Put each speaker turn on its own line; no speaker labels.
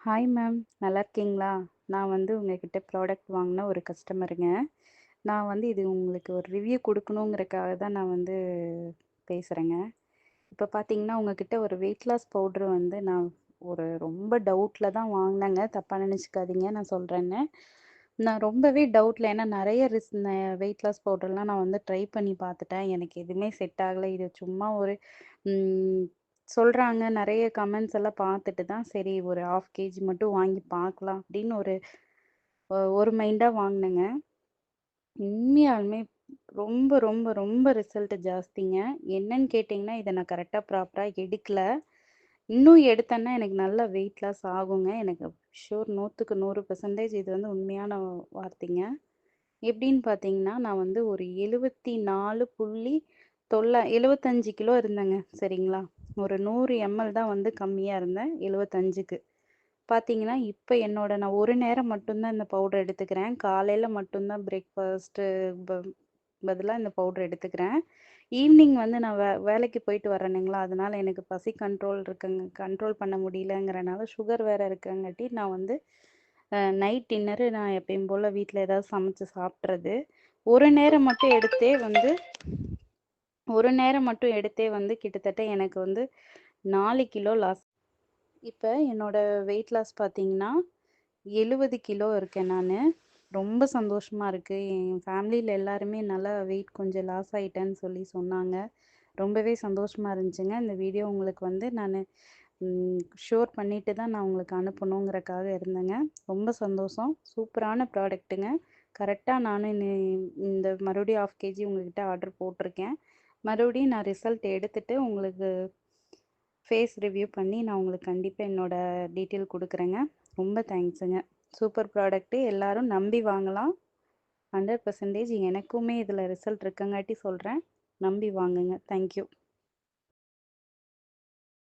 Hi ma'am. நல்லா இருக்கீங்களா? நான் வந்து உங்ககிட்ட ப்ராடக்ட் வாங்கின ஒரு கஸ்டமருங்க. நான் வந்து இது உங்களுக்கு ஒரு ரிவ்யூ குடுக்கணுங்கிறக்காக தான் நான் வந்து பேசுறேங்க. இப்ப பார்த்தீங்கன்னா, உங்ககிட்ட ஒரு வெயிட் லாஸ் பவுடர் வந்து நான் ஒரு ரொம்ப டவுட்ல தான் வாங்குனேங்க. தப்பா நெனச்சுக்காதீங்க நான் சொல்றேன்னு. நான் ரொம்பவே டவுட்ல ஏன்னா நெறைய வெயிட் லாஸ் பவுடர்லாம் நான் வந்து ட்ரை பண்ணி பார்த்துட்டேன். எனக்கு எதுவுமே செட் ஆகல. இது சும்மா ஒரு ம் சொல்றாங்க. நெறைய கமெண்ட்ஸ் எல்லாம் பார்த்துட்டு தான் சரி ஒரு 1/2 கேஜி மட்டும் வாங்கி பார்க்கலாம் அப்படின்னு ஒரு மைண்டா வாங்குனேங்க. உண்மையாலுமே ரொம்ப, ரொம்ப, ரொம்ப ரிசல்ட் ஜாஸ்திங்க. என்னன்னு கேட்டீங்கன்னா, இத நான் கரெக்ட்டா ப்ராப்பரா எடுக்கல. இன்னும் எடுத்தேன்னா எனக்கு நல்ல வெயிட் லாஸ் ஆகுங்க. எனக்கு ஷூர் 100க்கு 100% இது வந்து உண்மையான வார்த்தைங்க. எப்படின்னு பார்த்தீங்கன்னா, நான் வந்து ஒரு 75 கிலோ இருந்தேங்க. சரிங்களா? ஒரு 100 எம்எல் தான் வந்து கம்மியா இருந்தேன். 75க்கு. பார்த்தீங்கன்னா, இப்ப நான் ஒரு நேரம் மட்டும் தான் இந்த பவுடர் எடுத்துக்கிறேன். காலையில மட்டும் தான் பிரேக்ஃபாஸ்ட்டு ப பதிலா இந்த பவுடர் எடுத்துக்கிறேன். ஈவ்னிங் வந்து நான் வேலைக்கு போயிட்டு வரேனுங்களா, அதனால எனக்கு பசி கண்ட்ரோல் பண்ண முடியலங்கிறனால சுகர் வேற இருக்கங்காட்டி நான் வந்து நைட் டின்னரு நான் எப்பயும் போல வீட்ல ஏதாவது சமைச்சு சாப்பிட்றது. ஒரு நேரம் மட்டும் எடுத்தே வந்து ஒரு நேரம் மட்டும் எடுத்தே வந்து கிட்டத்தட்ட எனக்கு வந்து 4 கிலோ லாஸ். இப்ப என்னோட வெயிட் லாஸ் பார்த்தீங்கன்னா, 70 கிலோ இருக்கேன் நானு. ரொம்ப சந்தோஷமா இருக்கு. என் ஃபேமிலில எல்லாருமே நல்லா வெயிட் கொஞ்சம் லாஸ் ஆயிட்டேன்னு சொல்லி சொன்னாங்க. ரொம்பவே சந்தோஷமா இருந்துச்சுங்க. இந்த வீடியோ உங்களுக்கு வந்து நானு ஷேர் பண்ணிட்டு தான் நான் உங்களுக்கு அனுப்பணுங்கிறக்காக இருந்தேங்க. ரொம்ப சந்தோஷம். சூப்பரான ப்ராடக்ட்டுங்க. கரெக்ட்டா நானும் இந்த மறுபடியும் 1/2 கேஜி உங்ககிட்ட ஆர்டர் போட்டிருக்கேன். மறுபடியும் நான் ரிசல்ட் எடுத்துட்டு உங்களுக்கு ஃபேஸ் ரிவ்யூ பண்ணி நான் உங்களுக்கு கண்டிப்பா என்னோட டீட்டெயில் குடுக்குறேங்க. ரொம்ப தேங்க்ஸுங்க. சூப்பர் ப்ராடக்ட்டு எல்லாரும் நம்பி வாங்கலாம். 100% எனக்குமே இதில ரிசல்ட் இருக்கங்காட்டி சொல்றேன். நம்பி வாங்குங்க. Thank you.